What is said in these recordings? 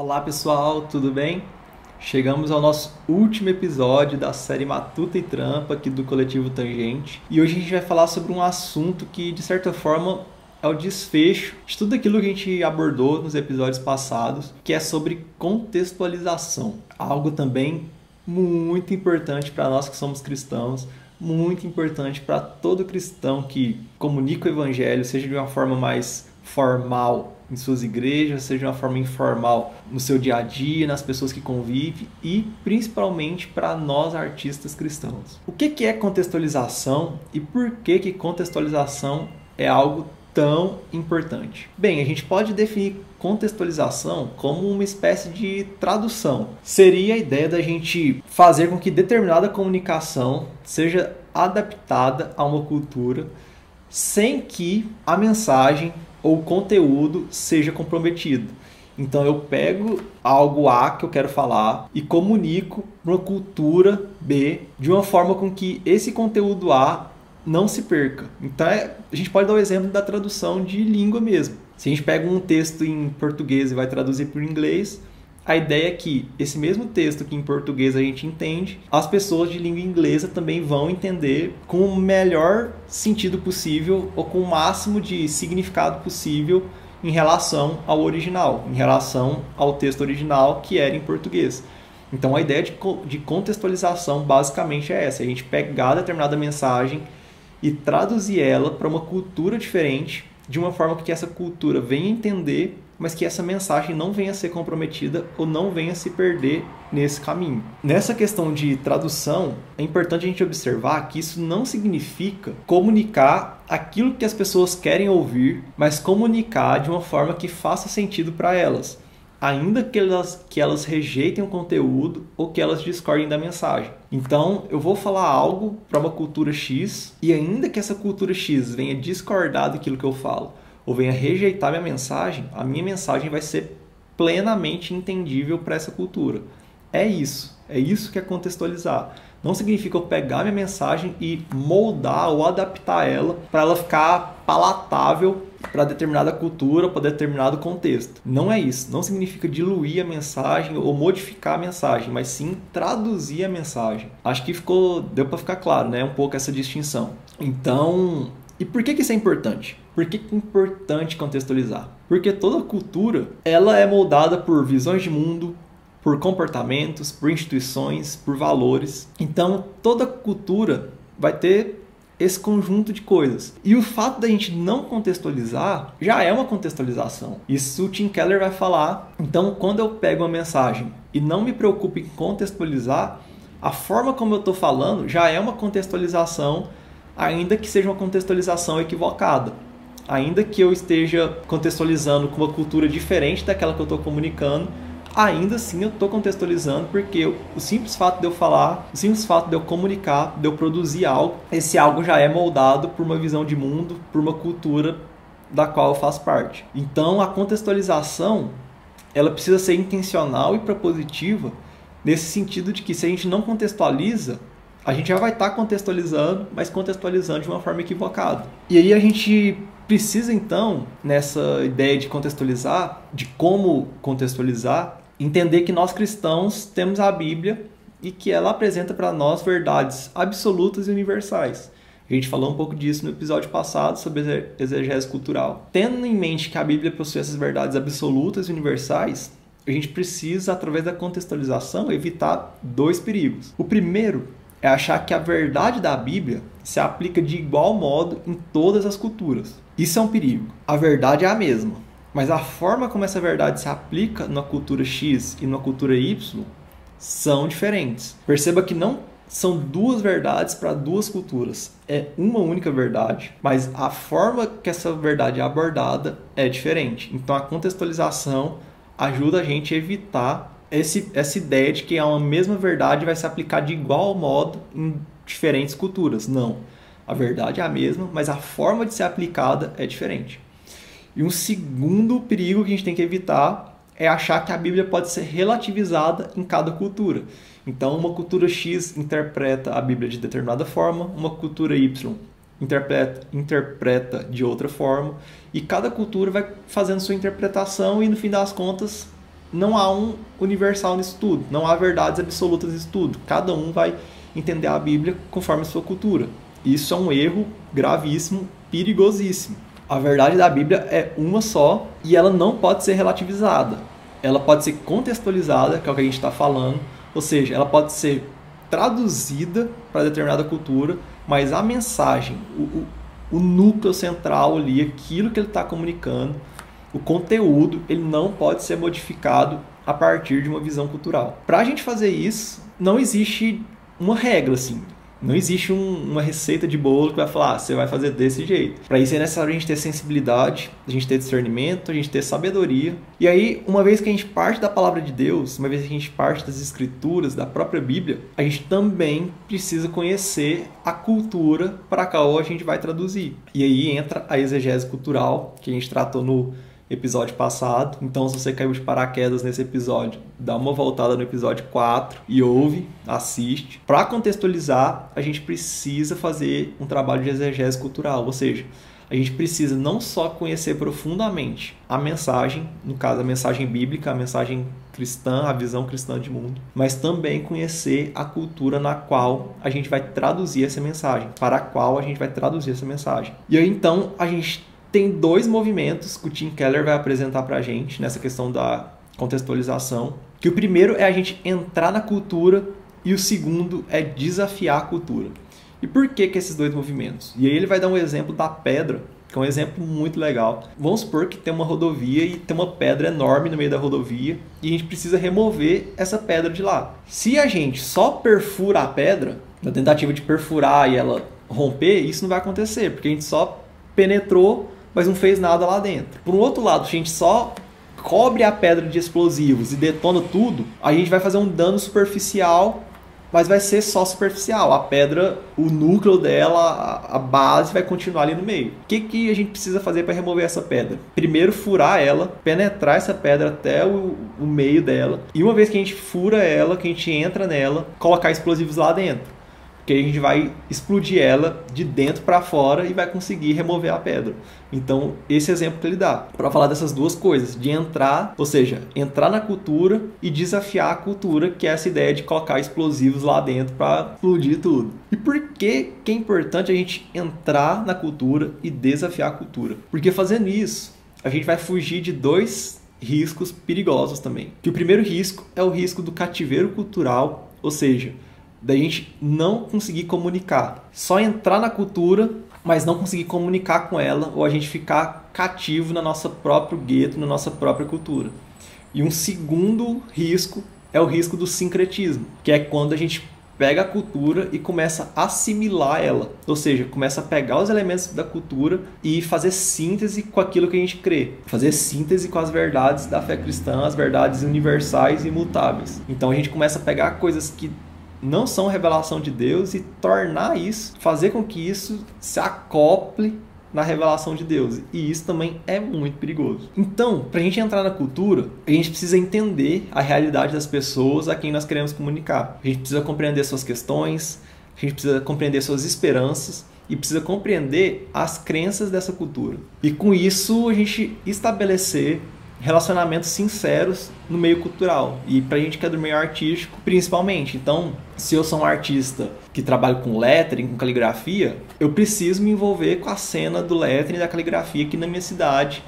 Olá pessoal, tudo bem? Chegamos ao nosso último episódio da série Matuta e Trampa aqui do Coletivo Tangente e hoje a gente vai falar sobre um assunto que de certa forma é o desfecho de tudo aquilo que a gente abordou nos episódios passados, que é sobre contextualização. Algo também muito importante para nós que somos cristãos, muito importante para todo cristão que comunica o evangelho, seja de uma forma mais formal em suas igrejas, seja de uma forma informal no seu dia a dia, nas pessoas que convivem e principalmente para nós artistas cristãos. O que é contextualização e por que contextualização é algo tão importante? Bem, a gente pode definir contextualização como uma espécie de tradução. Seria a ideia da gente fazer com que determinada comunicação seja adaptada a uma cultura sem que a mensagem ou o conteúdo seja comprometido. Então eu pego algo A que eu quero falar e comunico para uma cultura B de uma forma com que esse conteúdo A não se perca. Então a gente pode dar o exemplo da tradução de língua mesmo. Se a gente pega um texto em português e vai traduzir para o inglês, a ideia é que esse mesmo texto que em português a gente entende, as pessoas de língua inglesa também vão entender com o melhor sentido possível ou com o máximo de significado possível em relação ao original, em relação ao texto original que era em português. Então a ideia de contextualização basicamente é essa, a gente pegar determinada mensagem e traduzir ela para uma cultura diferente, de uma forma que essa cultura venha entender, mas que essa mensagem não venha a ser comprometida ou não venha a se perder nesse caminho. Nessa questão de tradução, é importante a gente observar que isso não significa comunicar aquilo que as pessoas querem ouvir, mas comunicar de uma forma que faça sentido para elas, ainda que elas rejeitem o conteúdo ou que elas discordem da mensagem. Então, eu vou falar algo para uma cultura X e ainda que essa cultura X venha discordar daquilo que eu falo, ou venha rejeitar minha mensagem, a minha mensagem vai ser plenamente entendível para essa cultura. É isso que é contextualizar. Não significa eu pegar minha mensagem e moldar ou adaptar ela para ela ficar palatável para determinada cultura, para determinado contexto. Não é isso. Não significa diluir a mensagem ou modificar a mensagem, mas sim traduzir a mensagem. Acho que deu para ficar claro, né? Um pouco essa distinção. Então, e por que isso é importante? Por que é importante contextualizar? Porque toda cultura, ela é moldada por visões de mundo, por comportamentos, por instituições, por valores. Então, toda cultura vai ter esse conjunto de coisas. E o fato da gente não contextualizar já é uma contextualização. Isso o Tim Keller vai falar. Então, quando eu pego uma mensagem e não me preocupo em contextualizar, a forma como eu estou falando já é uma contextualização, ainda que seja uma contextualização equivocada. Ainda que eu esteja contextualizando com uma cultura diferente daquela que eu estou comunicando, ainda assim eu estou contextualizando porque o simples fato de eu falar, o simples fato de eu comunicar, de eu produzir algo, esse algo já é moldado por uma visão de mundo, por uma cultura da qual eu faço parte. Então a contextualização, ela precisa ser intencional e propositiva nesse sentido de que se a gente não contextualiza, a gente já vai estar contextualizando, mas contextualizando de uma forma equivocada. E aí a gente precisa então, nessa ideia de contextualizar, de como contextualizar, entender que nós cristãos temos a Bíblia e que ela apresenta para nós verdades absolutas e universais. A gente falou um pouco disso no episódio passado sobre exegese cultural. Tendo em mente que a Bíblia possui essas verdades absolutas e universais, a gente precisa, através da contextualização, evitar dois perigos. O primeiro é achar que a verdade da Bíblia se aplica de igual modo em todas as culturas. Isso é um perigo. A verdade é a mesma, mas a forma como essa verdade se aplica na cultura X e na cultura Y são diferentes. Perceba que não são duas verdades para duas culturas. É uma única verdade, mas a forma que essa verdade é abordada é diferente. Então a contextualização ajuda a gente a evitar essa ideia de que a mesma verdade vai se aplicar de igual modo em diferentes culturas. Não. A verdade é a mesma, mas a forma de ser aplicada é diferente. E um segundo perigo que a gente tem que evitar é achar que a Bíblia pode ser relativizada em cada cultura. Então, uma cultura X interpreta a Bíblia de determinada forma, uma cultura Y interpreta de outra forma, e cada cultura vai fazendo sua interpretação e, no fim das contas, não há um universal nisso tudo, não há verdades absolutas nisso tudo. Cada um vai entender a Bíblia conforme a sua cultura. Isso é um erro gravíssimo, perigosíssimo. A verdade da Bíblia é uma só e ela não pode ser relativizada. Ela pode ser contextualizada, que é o que a gente está falando, ou seja, ela pode ser traduzida para determinada cultura, mas a mensagem, o núcleo central ali, aquilo que ele está comunicando, o conteúdo, ele não pode ser modificado a partir de uma visão cultural. Para a gente fazer isso, não existe uma regra, assim. Não existe uma receita de bolo que vai falar, você vai fazer desse jeito. Para isso é necessário a gente ter sensibilidade, a gente ter discernimento, a gente ter sabedoria. E aí, uma vez que a gente parte da palavra de Deus, uma vez que a gente parte das escrituras, da própria Bíblia, a gente também precisa conhecer a cultura para a qual a gente vai traduzir. E aí entra a exegese cultural, que a gente tratou no episódio passado. Então, se você caiu de paraquedas nesse episódio, dá uma voltada no episódio 4 e ouve, assiste. Para contextualizar, a gente precisa fazer um trabalho de exegese cultural, ou seja, a gente precisa não só conhecer profundamente a mensagem, no caso a mensagem bíblica, a mensagem cristã, a visão cristã de mundo, mas também conhecer a cultura na qual a gente vai traduzir essa mensagem, para a qual a gente vai traduzir essa mensagem. E aí, então, a gente tem dois movimentos que o Tim Keller vai apresentar para a gente nessa questão da contextualização. Que o primeiro é a gente entrar na cultura e o segundo é desafiar a cultura. E por que esses dois movimentos? E aí ele vai dar um exemplo da pedra, que é um exemplo muito legal. Vamos supor que tem uma rodovia e tem uma pedra enorme no meio da rodovia e a gente precisa remover essa pedra de lá. Se a gente só perfura a pedra, na tentativa de perfurar e ela romper, isso não vai acontecer, porque a gente só penetrou, mas não fez nada lá dentro. Por um outro lado, a gente só cobre a pedra de explosivos e detona tudo, a gente vai fazer um dano superficial, mas vai ser só superficial. A pedra, o núcleo dela, a base vai continuar ali no meio. O que a gente precisa fazer para remover essa pedra? Primeiro, furar ela, penetrar essa pedra até o meio dela. E uma vez que a gente fura ela, que a gente entra nela, colocar explosivos lá dentro. Que a gente vai explodir ela de dentro para fora e vai conseguir remover a pedra. Então, esse exemplo que ele dá, para falar dessas duas coisas, de entrar, ou seja, entrar na cultura e desafiar a cultura, que é essa ideia de colocar explosivos lá dentro para explodir tudo. E por que é importante a gente entrar na cultura e desafiar a cultura? Porque fazendo isso, a gente vai fugir de dois riscos perigosos também. Que o primeiro risco é o risco do cativeiro cultural, ou seja, da gente não conseguir comunicar. Só entrar na cultura, mas não conseguir comunicar com ela, ou a gente ficar cativo na nossa próprio gueto, na nossa própria cultura. E um segundo risco é o risco do sincretismo, que é quando a gente pega a cultura e começa a assimilar ela. Ou seja, começa a pegar os elementos da cultura e fazer síntese com aquilo que a gente crê. Fazer síntese com as verdades da fé cristã, as verdades universais e imutáveis. Então a gente começa a pegar coisas que não são revelação de Deus e tornar isso, fazer com que isso se acople na revelação de Deus. E isso também é muito perigoso. Então, para a gente entrar na cultura, a gente precisa entender a realidade das pessoas a quem nós queremos comunicar. A gente precisa compreender suas questões, a gente precisa compreender suas esperanças e precisa compreender as crenças dessa cultura. E com isso, a gente estabelecer relacionamentos sinceros no meio cultural e pra gente que é do meio artístico principalmente. Então, se eu sou um artista que trabalha com lettering, com caligrafia, eu preciso me envolver com a cena do lettering e da caligrafia aqui na minha cidade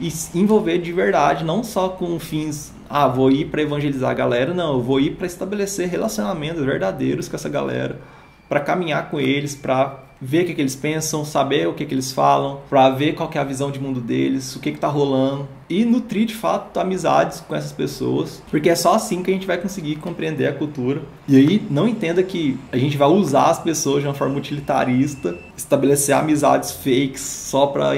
e envolver de verdade, não só com fins, vou ir para evangelizar a galera, não, eu vou ir para estabelecer relacionamentos verdadeiros com essa galera, para caminhar com eles, para ver o que eles pensam, saber o que eles falam, para ver qual que é a visão de mundo deles, o que está rolando e nutrir de fato amizades com essas pessoas, porque é só assim que a gente vai conseguir compreender a cultura. E aí não entenda que a gente vai usar as pessoas de uma forma utilitarista, estabelecer amizades fakes só para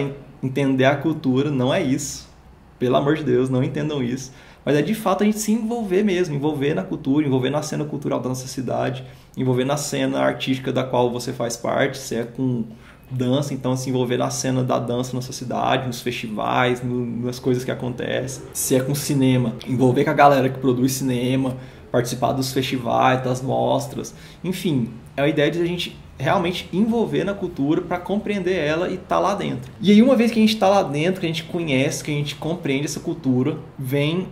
entender a cultura, não é isso. Pelo amor de Deus, não entendam isso. Mas é de fato a gente se envolver mesmo, envolver na cultura, envolver na cena cultural da nossa cidade, envolver na cena artística da qual você faz parte, se é com dança, então se envolver na cena da dança na sua cidade, nos festivais, nas coisas que acontecem. Se é com cinema, envolver com a galera que produz cinema, participar dos festivais, das mostras, enfim, é a ideia de a gente realmente envolver na cultura para compreender ela e estar lá dentro. E aí uma vez que a gente está lá dentro, que a gente conhece, que a gente compreende essa cultura, vem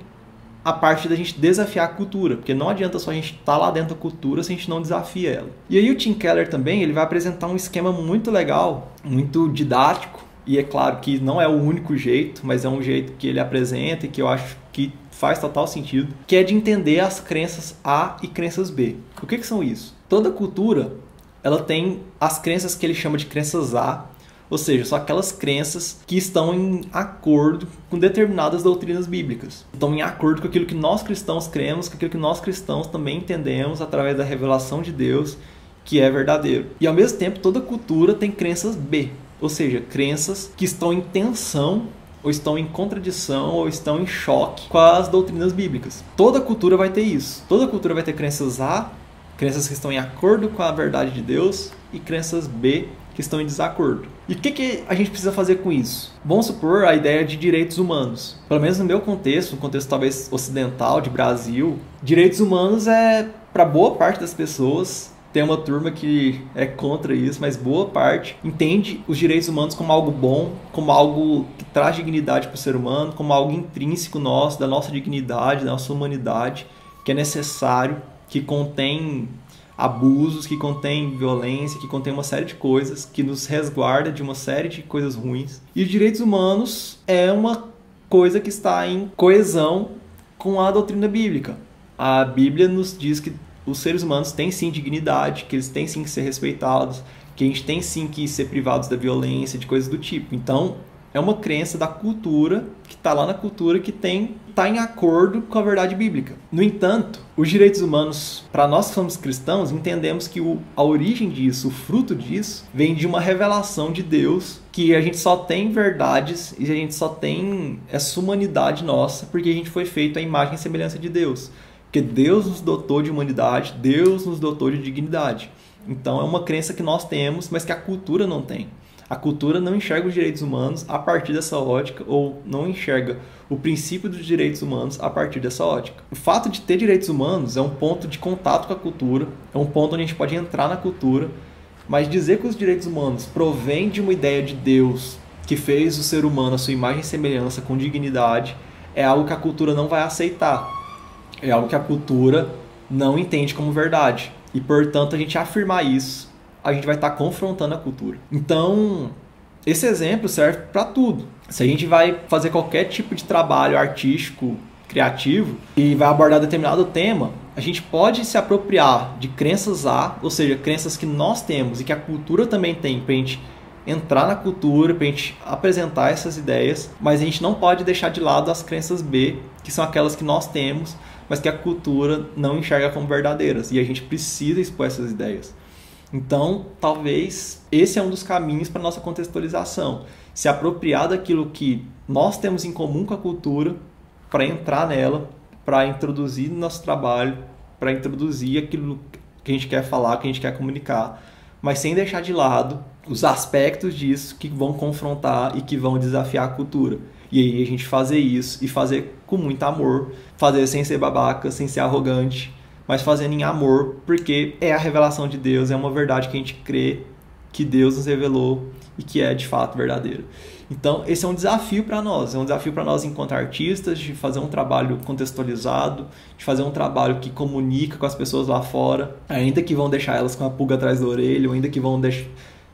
a parte da gente desafiar a cultura, porque não adianta só a gente estar lá dentro da cultura se a gente não desafia ela. E aí o Tim Keller também, ele vai apresentar um esquema muito legal, muito didático, e é claro que não é o único jeito, mas é um jeito que ele apresenta e que eu acho que faz total sentido, que é de entender as crenças A e crenças B. O que são isso? Toda cultura, ela tem as crenças que ele chama de crenças A, ou seja, são aquelas crenças que estão em acordo com determinadas doutrinas bíblicas. Estão em acordo com aquilo que nós cristãos cremos, com aquilo que nós cristãos também entendemos através da revelação de Deus, que é verdadeiro. E ao mesmo tempo, toda cultura tem crenças B, ou seja, crenças que estão em tensão, ou estão em contradição, ou estão em choque com as doutrinas bíblicas. Toda cultura vai ter isso. Toda cultura vai ter crenças A, crenças que estão em acordo com a verdade de Deus, e crenças B, que estão em desacordo. E o que a gente precisa fazer com isso? Vamos supor a ideia de direitos humanos. Pelo menos no meu contexto, no contexto talvez ocidental, de Brasil, direitos humanos é, para boa parte das pessoas, tem uma turma que é contra isso, mas boa parte entende os direitos humanos como algo bom, como algo que traz dignidade para o ser humano, como algo intrínseco nosso, da nossa dignidade, da nossa humanidade, que é necessário, que contém abusos, que contém violência, que contém uma série de coisas, que nos resguarda de uma série de coisas ruins. E os direitos humanos é uma coisa que está em coesão com a doutrina bíblica. A Bíblia nos diz que os seres humanos têm sim dignidade, que eles têm sim que ser respeitados, que a gente tem sim que ser privados da violência, de coisas do tipo. Então, é uma crença da cultura, que está lá na cultura, que está em acordo com a verdade bíblica. No entanto, os direitos humanos, para nós que somos cristãos, entendemos que a origem disso, o fruto disso, vem de uma revelação de Deus, que a gente só tem verdades e a gente só tem essa humanidade nossa, porque a gente foi feito à imagem e semelhança de Deus. Porque Deus nos dotou de humanidade, Deus nos dotou de dignidade. Então é uma crença que nós temos, mas que a cultura não tem. A cultura não enxerga os direitos humanos a partir dessa ótica, ou não enxerga o princípio dos direitos humanos a partir dessa ótica. O fato de ter direitos humanos é um ponto de contato com a cultura, é um ponto onde a gente pode entrar na cultura, mas dizer que os direitos humanos provêm de uma ideia de Deus que fez o ser humano a sua imagem e semelhança com dignidade é algo que a cultura não vai aceitar. É algo que a cultura não entende como verdade. E, portanto, a gente afirmar isso, a gente vai estar confrontando a cultura. Então, esse exemplo serve para tudo. Se a gente vai fazer qualquer tipo de trabalho artístico, criativo, e vai abordar determinado tema, a gente pode se apropriar de crenças A, ou seja, crenças que nós temos e que a cultura também tem, para a gente entrar na cultura, para a gente apresentar essas ideias, mas a gente não pode deixar de lado as crenças B, que são aquelas que nós temos, mas que a cultura não enxerga como verdadeiras, e a gente precisa expor essas ideias. Então, talvez esse é um dos caminhos para a nossa contextualização, se apropriar daquilo que nós temos em comum com a cultura, para entrar nela, para introduzir no nosso trabalho, para introduzir aquilo que a gente quer falar, que a gente quer comunicar, mas sem deixar de lado os aspectos disso que vão confrontar e que vão desafiar a cultura. E aí a gente fazer isso e fazer com muito amor, fazer sem ser babaca, sem ser arrogante, mas fazendo em amor, porque é a revelação de Deus, é uma verdade que a gente crê que Deus nos revelou e que é de fato verdadeira. Então esse é um desafio para nós, enquanto artistas, de fazer um trabalho contextualizado, de fazer um trabalho que comunica com as pessoas lá fora, ainda que vão deixar elas com a pulga atrás da orelha, ou ainda que vão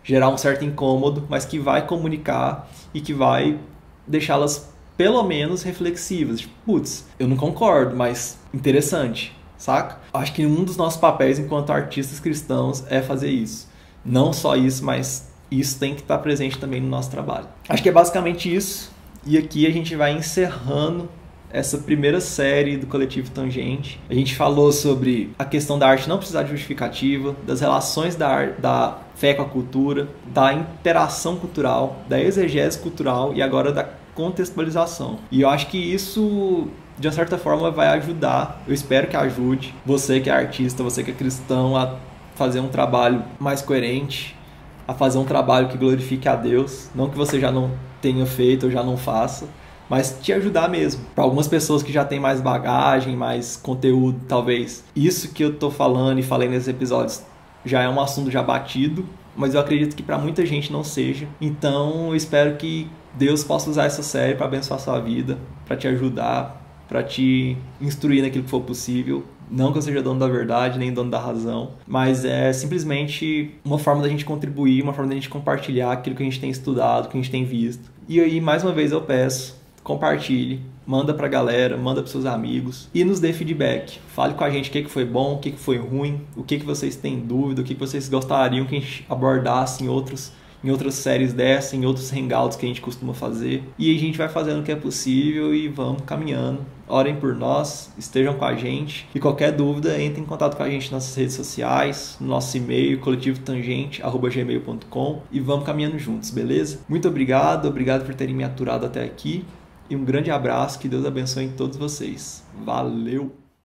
gerar um certo incômodo, mas que vai comunicar e que vai deixá-las pelo menos reflexivas. Tipo, putz, eu não concordo, mas interessante, saca? Acho que um dos nossos papéis enquanto artistas cristãos é fazer isso. Não só isso, mas isso tem que estar presente também no nosso trabalho. Acho que é basicamente isso. E aqui a gente vai encerrando essa primeira série do Coletivo Tangente. A gente falou sobre a questão da arte não precisar de justificativa, das relações da fé com a cultura, da interação cultural, da exegese cultural e agora da contextualização. E eu acho que isso, de uma certa forma, vai ajudar, eu espero que ajude você que é artista, você que é cristão, a fazer um trabalho mais coerente, a fazer um trabalho que glorifique a Deus, não que você já não tenha feito ou já não faça, mas te ajudar mesmo. Para algumas pessoas que já têm mais bagagem, mais conteúdo, talvez isso que eu tô falando e falei nesses episódios já é um assunto já batido, mas eu acredito que para muita gente não seja. Então eu espero que Deus possa usar essa série para abençoar a sua vida, para te ajudar, para te instruir naquilo que for possível. Não que eu seja dono da verdade, nem dono da razão, mas é simplesmente uma forma da gente contribuir, uma forma da gente compartilhar aquilo que a gente tem estudado, que a gente tem visto. E aí, mais uma vez, eu peço, compartilhe, manda pra galera, manda pros seus amigos e nos dê feedback. Fale com a gente o que foi bom, o que foi ruim, o que vocês têm dúvida, o que vocês gostariam que a gente abordasse em outras séries dessa, em outros hangouts que a gente costuma fazer. E a gente vai fazendo o que é possível e vamos caminhando. Orem por nós, estejam com a gente. E qualquer dúvida, entre em contato com a gente nas nossas redes sociais, no nosso e-mail, coletivotangente@gmail.com, e vamos caminhando juntos, beleza? Muito obrigado por terem me aturado até aqui. E um grande abraço, que Deus abençoe todos vocês. Valeu!